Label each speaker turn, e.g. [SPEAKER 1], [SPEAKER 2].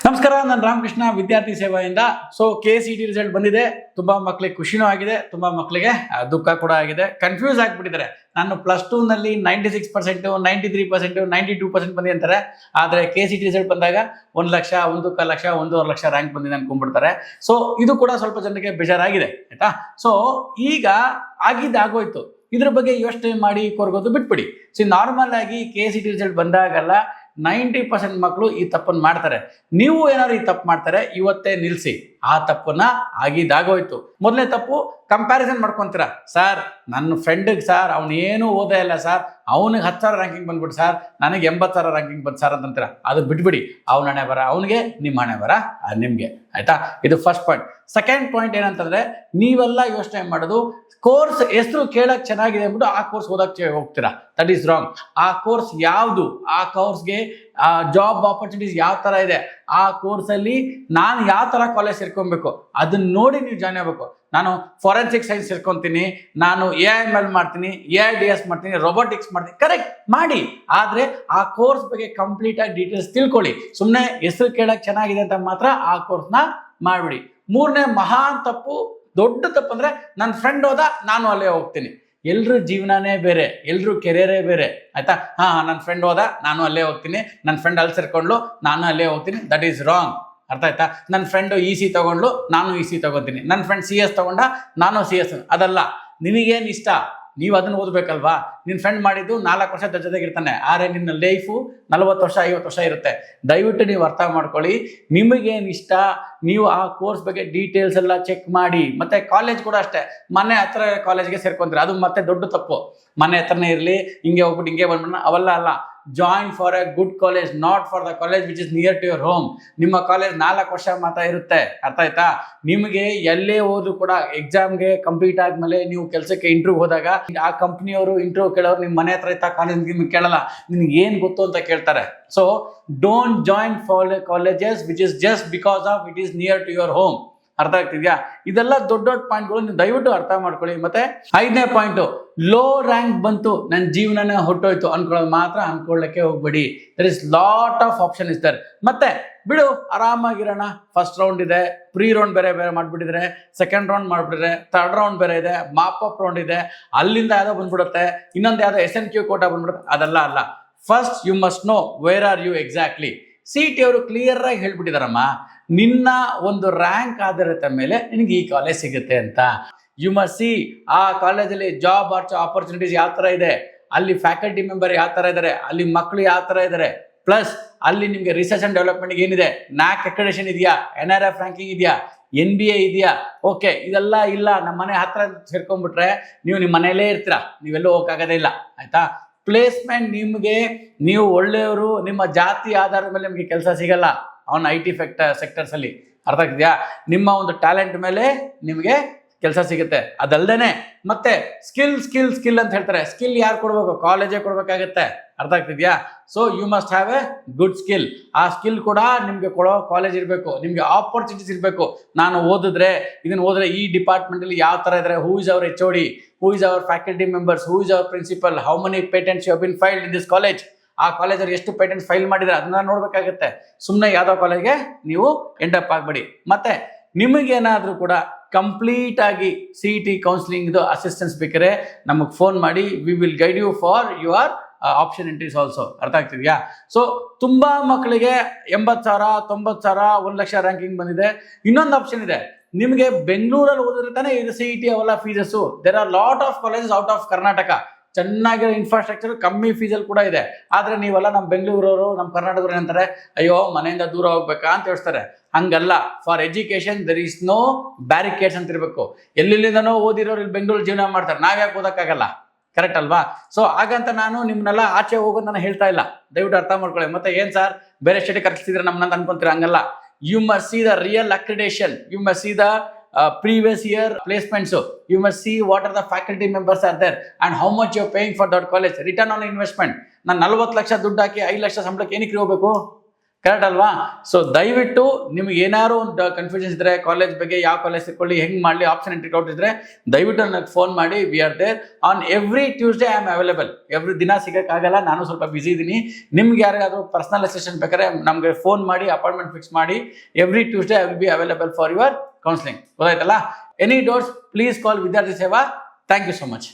[SPEAKER 1] ನಮಸ್ಕಾರ, ನಾನು ರಾಮಕೃಷ್ಣ ವಿದ್ಯಾರ್ಥಿ ಸೇವೆಯಿಂದ. ಸೊ KCET ರಿಸಲ್ಟ್ ಬಂದಿದೆ. ತುಂಬಾ ಮಕ್ಕಳಿಗೆ ಖುಷಿನೂ ಆಗಿದೆ, ತುಂಬಾ ಮಕ್ಕಳಿಗೆ ದುಃಖ ಕೂಡ ಆಗಿದೆ. ಕನ್ಫ್ಯೂಸ್ ಆಗಿಬಿಟ್ಟಿದ್ದಾರೆ. ನಾನು +2 96%, 93%, 92% ಬಂದಿದೆ ಅಂತಾರೆ. ಆದರೆ KCET ರಿಸಲ್ಟ್ ಬಂದಾಗ 1 ಲಕ್ಷ, 1 ಲಕ್ಷ, 1.5 ಲಕ್ಷ ರ್ಯಾಂಕ್ ಬಂದಿದೆ ಅನ್ಕೊಂಡ್ಬಿಡ್ತಾರೆ. ಸೊ ಇದು ಕೂಡ ಸ್ವಲ್ಪ ಜನಕ್ಕೆ ಬೇಜಾರಾಗಿದೆ, ಆಯ್ತಾ. ಸೊ ಈಗ ಆಗೋಯ್ತು. ಇದ್ರ ಬಗ್ಗೆ ಯೋಚನೆ ಮಾಡಿ ಕೊರಗೋದು ಬಿಟ್ಬಿಡಿ. ಸೊ ನಾರ್ಮಲ್ ಆಗಿ KCET ರಿಸಲ್ಟ್ ಬಂದಾಗಲ್ಲ 90% ಮಕ್ಕಳು ಈ ತಪ್ಪನ್ನು ಮಾಡ್ತಾರೆ. ನೀವು ಏನಾದ್ರು ಈ ತಪ್ಪು ಮಾಡ್ತಾರೆ, ಇವತ್ತೇ ನಿಲ್ಲಿಸಿ. ಆ ತಪ್ಪನ್ನ ಆಗೋಯ್ತು. ಮೊದಲನೇ ತಪ್ಪು, ಕಂಪ್ಯಾರಿಸನ್ ಮಾಡ್ಕೊತೀರಾ. ಸರ್, ನನ್ನ ಫ್ರೆಂಡಿಗೆ ಸರ್ ಅವನು ಏನೂ ಓದೇ ಇಲ್ಲ ಸರ್, ಅವನಿಗೆ 10,000 ರ್ಯಾಂಕಿಂಗ್ ಬಂದ್ಬಿಟ್ಟು ಸರ್, ನನಗೆ 80,000 ರ್ಯಾಂಕಿಂಗ್ ಬಂತು ಸರ್ ಅಂತೀರ. ಅದು ಬಿಟ್ಬಿಡಿ. ಅವನ ಹಣೆ ಬರ ಅವನಿಗೆ, ನಿಮ್ಮ ಹಣೆ ಬರ ನಿಮಗೆ, ಆಯ್ತಾ. ಇದು ಫಸ್ಟ್ ಪಾಯಿಂಟ್. ಸೆಕೆಂಡ್ ಪಾಯಿಂಟ್ ಏನಂತಂದ್ರೆ, ನೀವೆಲ್ಲ ಯೋಚನೆ ಮಾಡೋದು ಕೋರ್ಸ್ ಹೆಸರು ಕೇಳಕ್ ಚೆನ್ನಾಗಿದೆ ಅಂದ್ಬಿಟ್ಟು ಆ ಕೋರ್ಸ್ ಓದಕ್ಕೆ ಹೋಗ್ತೀರಾ. That is wrong. ಆ ಕೋರ್ಸ್ ಯಾವುದು, ಆ ಕೋರ್ಸ್ಗೆ ಜಾಬ್ ಆಪರ್ಚುನಿಟೀಸ್ ಯಾವ ಥರ ಇದೆ, ಆ ಕೋರ್ಸಲ್ಲಿ ನಾನು ಯಾವ ಥರ ಕಾಲೇಜ್ ಸೇರ್ಕೊಬೇಕು ಅದನ್ನ ನೋಡಿ ನೀವು ಜಾಯ್ನ್ ಆಗಬೇಕು. ನಾನು ಫಾರೆನ್ಸಿಕ್ ಸೈನ್ಸ್ ಸೇರ್ಕೊತೀನಿ, ನಾನು AIML ಮಾಡ್ತೀನಿ, AIDS ಮಾಡ್ತೀನಿ, ರೊಬೋಟಿಕ್ಸ್ ಮಾಡ್ತೀನಿ, ಕರೆಕ್ಟ್ ಮಾಡಿ. ಆದರೆ ಆ ಕೋರ್ಸ್ ಬಗ್ಗೆ ಕಂಪ್ಲೀಟ್ ಆಗಿ ಡೀಟೇಲ್ಸ್ ತಿಳ್ಕೊಳ್ಳಿ. ಸುಮ್ಮನೆ ಹೆಸರು ಕೇಳಕ್ಕೆ ಚೆನ್ನಾಗಿದೆ ಅಂತ ಮಾತ್ರ ಆ ಕೋರ್ಸ್ನ ಮಾಡಿಬಿಡಿ. ಮೂರನೇ ಮಹಾನ್ ತಪ್ಪು, ದೊಡ್ಡ ತಪ್ಪು ಅಂದರೆ, ನನ್ನ ಫ್ರೆಂಡ್ ಹೋದ ನಾನು ಅಲ್ಲೇ ಹೋಗ್ತೀನಿ. ಎಲ್ರ ಜೀವನನೇ ಬೇರೆ, ಎಲ್ರೂ ಕೆರಿಯರೇ ಬೇರೆ, ಆಯ್ತಾ. ನನ್ನ ಫ್ರೆಂಡ್ ಹೋದ ನಾನು ಅಲ್ಲೇ ಹೋಗ್ತೀನಿ, ನನ್ನ ಫ್ರೆಂಡ್ ಅಲ್ಲಿ ಸೇರ್ಕೊಂಡ್ಲು ನಾನು ಅಲ್ಲೇ ಹೋಗ್ತೀನಿ. ದಟ್ ಈಸ್ ರಾಂಗ್, ಅರ್ಥ ಆಯ್ತಾ. ನನ್ನ ಫ್ರೆಂಡು EC ತಗೊಂಡ್ಲು ನಾನು EC ತಗೋತೀನಿ, ನನ್ನ ಫ್ರೆಂಡ್ CS ತಗೊಂಡ ನಾನು CS. ಅದಲ್ಲ. ನಿನಗೇನು ಇಷ್ಟ ನೀವು ಅದನ್ನು ಓದಬೇಕಲ್ವಾ. ನಿನ್ನ ಫ್ರೆಂಡ್ ಮಾಡಿದ್ದು 4 ವರ್ಷ ಜೊತೆಗಿರ್ತಾನೆ, ಆದರೆ ನಿನ್ನ ಲೈಫು 40 ವರ್ಷ 50 ವರ್ಷ ಇರುತ್ತೆ. ದಯವಿಟ್ಟು ನೀವು ಅರ್ಥ ಮಾಡ್ಕೊಳ್ಳಿ. ನಿಮಗೇನು ಇಷ್ಟ ನೀವು ಆ ಕೋರ್ಸ್ ಬಗ್ಗೆ ಡೀಟೇಲ್ಸ್ ಎಲ್ಲ ಚೆಕ್ ಮಾಡಿ. ಮತ್ತು ಕಾಲೇಜ್ ಕೂಡ ಅಷ್ಟೇ. ಮನೆ ಹತ್ರ ಕಾಲೇಜ್ಗೆ ಸೇರ್ಕೊಂತೀರ, ಅದು ಮತ್ತೆ ದೊಡ್ಡ ತಪ್ಪು. ಮನೆ ಹತ್ರನೇ ಇರಲಿ, ಹಿಂಗೆ ಹೋಗ್ಬಿಟ್ಟು ಹಿಂಗೆ ಬಂದ್ಬಿಟ್ಟು ಅವೆಲ್ಲ ಅಲ್ಲ. Join for a good college, not for the college which is near to your home. ನಿಮ್ಮ ಕಾಲೇಜ್ 4 ವರ್ಷ ಮಾತ್ರ ಇರುತ್ತೆ, ಅರ್ಥ ಆಯ್ತಾ. ನಿಮಗೆ ಎಲ್ಲೇ ಹೋದ್ರು ಕೂಡ ಎಕ್ಸಾಮ್ಗೆ ಕಂಪ್ಲೀಟ್ ಆದ್ಮೇಲೆ ನೀವು ಕೆಲಸಕ್ಕೆ ಇಂಟರ್ವ್ಯೂ ಹೋದಾಗ ಆ ಕಂಪ್ನಿಯವರು ಇಂಟರ್ವ್ಯೂ ಕೇಳೋರು ನಿಮ್ಮ ಮನೆ ಹತ್ರ ಇತ್ತ ಕಾಲೇಜ್ ನಿಮ್ಗೆ ಕೇಳಲ್ಲ, ನಿನ್ಗೆ ಏನು ಗೊತ್ತು ಅಂತ ಕೇಳ್ತಾರೆ. So don't join for colleges which is just because of it is near to your home. ಅರ್ಥ ಆಗ್ತಿದ್ಯಾ. ಇದೆಲ್ಲ ದೊಡ್ಡ ದೊಡ್ಡ ಪಾಯಿಂಟ್ಗಳು ನೀವು ದಯವಿಟ್ಟು ಅರ್ಥ ಮಾಡ್ಕೊಳ್ಳಿ. ಮತ್ತೆ 5ನೇ ಪಾಯಿಂಟು, ಲೋ ರ್ಯಾಂಕ್ ಬಂತು ನನ್ನ ಜೀವನನೇ ಹೊಟ್ಟೋಯ್ತು ಅನ್ಕೊಳ್ಳೋದು ಮಾತ್ರ ಅನ್ಕೊಳ್ಳಕ್ಕೆ ಹೋಗ್ಬೇಡಿ. There is lot of option is there. ಮತ್ತೆ ಬಿಡು, ಆರಾಮಾಗಿರೋಣ. ಫಸ್ಟ್ ರೌಂಡ್ ಇದೆ, ಪ್ರೀ ರೌಂಡ್ ಬೇರೆ ಮಾಡ್ಬಿಟ್ಟಿದ್ರೆ, ಸೆಕೆಂಡ್ ರೌಂಡ್ ಮಾಡ್ಬಿಟ್ಟಿದ್ರೆ, ಥರ್ಡ್ ರೌಂಡ್ ಬೇರೆ ಇದೆ, ಮಾಪಪ್ ರೌಂಡ್ ಇದೆ, ಅಲ್ಲಿಂದ ಯಾವುದೋ ಬಂದ್ಬಿಡುತ್ತೆ, ಇನ್ನೊಂದು ಯಾವುದೋ SNQ ಕೋಟಾ ಬಂದ್ಬಿಡುತ್ತೆ. ಅದೆಲ್ಲ ಅಲ್ಲ. First you must know where are you exactly. CET ಅವರು ಕ್ಲಿಯರ್ ಆಗಿ ಹೇಳ್ಬಿಟ್ಟಿದಾರಮ್ಮ, ನಿನ್ನ ಒಂದು ರ್ಯಾಂಕ್ ಆಧಾರದ ಮೇಲೆ ನಿನಗೆ ಈ ಕಾಲೇಜ್ ಸಿಗುತ್ತೆ ಅಂತ. ಯು ಮಸ್ಟ್ ಸಿ ಆ ಕಾಲೇಜಲ್ಲಿ ಜಾಬ್ ಆಪರ್ಚುನಿಟೀಸ್ ಯಾವ ಥರ ಇದೆ, ಅಲ್ಲಿ ಫ್ಯಾಕಲ್ಟಿ ಮೆಂಬರ್ ಯಾವ ಥರ ಇದ್ದಾರೆ, ಅಲ್ಲಿ ಮಕ್ಕಳು ಯಾವ ಥರ ಇದ್ದಾರೆ, ಪ್ಲಸ್ ಅಲ್ಲಿ ನಿಮಗೆ ರಿಸರ್ಚ್ ಆ್ಯಂಡ್ ಡೆವಲಪ್ಮೆಂಟ್ಗೆ ಏನಿದೆ, NAAC ಅಕ್ರೆಡಿಟೇಷನ್ ಇದೆಯಾ, NRF ರ್ಯಾಂಕಿಂಗ್ ಇದೆಯಾ, NBA ಇದೆಯಾ. ಓಕೆ, ಇದೆಲ್ಲ ಇಲ್ಲ. ನಮ್ಮ ಮನೆ ಹತ್ರ ಸೇರ್ಕೊಂಡ್ಬಿಟ್ರೆ ನೀವು ನಿಮ್ಮ ಮನೆಯಲ್ಲೇ ಇರ್ತೀರಾ, ನೀವೆಲ್ಲೂ ಹೋಗೋಕ್ಕಾಗೋದೇ ಇಲ್ಲ, ಆಯಿತಾ. ಪ್ಲೇಸ್ಮೆಂಟ್ ನಿಮಗೆ, ನೀವು ಒಳ್ಳೆಯವರು, ನಿಮ್ಮ ಜಾತಿ ಆಧಾರದ ಮೇಲೆ ನಿಮಗೆ ಕೆಲಸ ಸಿಗಲ್ಲ ಆನ್ IT ಸೆಕ್ಟರ್ಸಲ್ಲಿ, ಅರ್ಥ ಆಗ್ತಿದೆಯಾ. ನಿಮ್ಮ ಒಂದು ಟ್ಯಾಲೆಂಟ್ ಮೇಲೆ ನಿಮಗೆ ಕೆಲಸ ಸಿಗುತ್ತೆ. ಅದಲ್ಲದೆ ಮತ್ತೆ ಸ್ಕಿಲ್ ಅಂತ ಹೇಳ್ತಾರೆ. ಸ್ಕಿಲ್ ಯಾರು ಕೊಡಬೇಕು? ಕಾಲೇಜೇ ಕೊಡಬೇಕಾಗತ್ತೆ, ಅರ್ಥ ಆಗ್ತಿದೆಯಾ. So you must have a good skill. ಆ ಸ್ಕಿಲ್ ಕೂಡ ನಿಮಗೆ ಕೊಡೋ ಕಾಲೇಜ್ ಇರಬೇಕು, ನಿಮಗೆ ಆಪರ್ಚುನಿಟೀಸ್ ಇರಬೇಕು. ನಾನು ಇದನ್ನು ಓದಿದ್ರೆ ಈ ಡಿಪಾರ್ಟ್ಮೆಂಟಲ್ಲಿ ಯಾವ ಥರ ಇದ್ದಾರೆ, who is our HOD, who is our faculty members, who is our principal, how many patents you have been filed in this college. ಆ ಕಾಲೇಜಲ್ಲಿ ಎಷ್ಟು ಪೇಟೆಂಟ್ಸ್ ಫೈಲ್ ಮಾಡಿದರೆ ಅದನ್ನ ನೋಡಬೇಕಾಗುತ್ತೆ. ಸುಮ್ಮನೆ ಯಾವುದೋ ಕಾಲೇಜ್ಗೆ ನೀವು ಎಂಡಪ್ ಆಗಬೇಡಿ. ಮತ್ತೆ ನಿಮಗೇನಾದರೂ ಕೂಡ ಕಂಪ್ಲೀಟ್ ಆಗಿ CET ಕೌನ್ಸಿಲಿಂಗ್ದು ಅಸಿಸ್ಟೆನ್ಸ್ ಬೇಕಾದ್ರೆ ನಮಗೆ ಫೋನ್ ಮಾಡಿ. We will guide you for your option entries also, ಅರ್ಥ ಆಗ್ತಿದೆಯಾ. ಸೊ ತುಂಬ ಮಕ್ಕಳಿಗೆ 80,000, 90,000, 1 ಲಕ್ಷ ರ್ಯಾಂಕಿಂಗ್ ಬಂದಿದೆ. ಇನ್ನೊಂದು ಆಪ್ಷನ್ ಇದೆ, ನಿಮಗೆ ಬೆಂಗಳೂರಲ್ಲಿ ಓದಿದ್ರೆ ತಾನೇ ಇದು CET ಅವೆಲ್ಲ fees. There are lot of colleges out of Karnataka. ಚೆನ್ನಾಗಿರೋ ಇನ್ಫ್ರಾಸ್ಟ್ರಕ್ಚರ್, ಕಮ್ಮಿ ಫೀಸಲ್ಲಿ ಕೂಡ ಇದೆ. ಆದರೆ ನೀವೆಲ್ಲ ನಮ್ಮ ಬೆಂಗಳೂರವರು, ನಮ್ಮ ಕರ್ನಾಟಕದವ್ರು ಏನಂತಾರೆ, ಅಯ್ಯೋ ಮನೆಯಿಂದ ದೂರ ಹೋಗ್ಬೇಕಾ ಅಂತ ಹೇಳ್ತಾರೆ. ಹಂಗಲ್ಲ. For education there is no barricades ಅಂತ ಇರಬೇಕು. ಎಲ್ಲಿಂದನೋ ಓದಿರೋರು ಇಲ್ಲಿ ಬೆಂಗಳೂರು ಜೀವನ ಮಾಡ್ತಾರೆ, ನಾವ್ಯಾಕೆ ಓದೋಕ್ಕಾಗಲ್ಲ, ಕರೆಕ್ಟ್ ಅಲ್ವಾ. ಸೊ ಹಾಗಂತ ನಾನು ನಿಮ್ಮನ್ನೆಲ್ಲ ಆಚೆ ಹೋಗೋದು ನಾನು ಹೇಳ್ತಾ ಇಲ್ಲ, ದಯವಿಟ್ಟು ಅರ್ಥ ಮಾಡ್ಕೊಳ್ಳಿ. ಮತ್ತೆ ಏನು ಸರ್ ಬೇರೆ ಸ್ಟೇಟಿಗೆ ಕರ್ಸಿದ್ರೆ ನಮ್ಮನ್ನ ಅನ್ಕೊಂತೀರ, ಹಂಗಲ್ಲ. You must see the real accreditation, you must see the previous year placements. You must see what are the faculty members are there and how much you are paying for that college. Return on investment. ನಾನು 40 ಲಕ್ಷ ದುಡ್ಡು ಹಾಕಿ 5 ಲಕ್ಷ ಸಂಬಳಕ್ಕೆ ಏನಕ್ಕೆ ಹೋಗಬೇಕು? Correct ಅಲ್ವಾ? So ದಯವಿಟ್ಟು ನಿಮ್ಗೆ ಏನಾದ್ರು ಒಂದು ಕನ್ಫ್ಯೂಷನ್ಸ್ ಇದ್ರೆ, ಕಾಲೇಜ್ ಬಗ್ಗೆ ಯಾವ ಕಾಲೇಜ್ ಸಿಕ್ಕೊಳ್ಳಿ, ಹೆಂಗೆ ಮಾಡಲಿ, ಆಪ್ಷನ್ ಎಂಟ್ರಿ ಔಟ್ ಇದ್ರೆ ದಯವಿಟ್ಟು ನನಗೆ ಫೋನ್ ಮಾಡಿ. We are there on every Tuesday. I am available. Every ದಿನ ಸಿಗೋಕ್ಕಾಗಲ್ಲ, ನಾನು ಸ್ವಲ್ಪ ಬಿಸಿ ಇದ್ದೀನಿ. ನಿಮ್ಗೆ ಯಾರಿಗಾದ್ರೂ ಪರ್ಸನಲ್ ಅಸಿಸ್ಟೆಂಟ್ ಬೇಕಾದ್ರೆ ನಮಗೆ ಫೋನ್ ಮಾಡಿ ಅಪಾಯಿಂಟ್ಮೆಂಟ್ ಫಿಕ್ಸ್ ಮಾಡಿ. Every Tuesday I will be available for your counselling. ಗೊತ್ತಾಯ್ತಲ್ಲ? Any doubts please call Vidyarthi Seva. Thank you so much.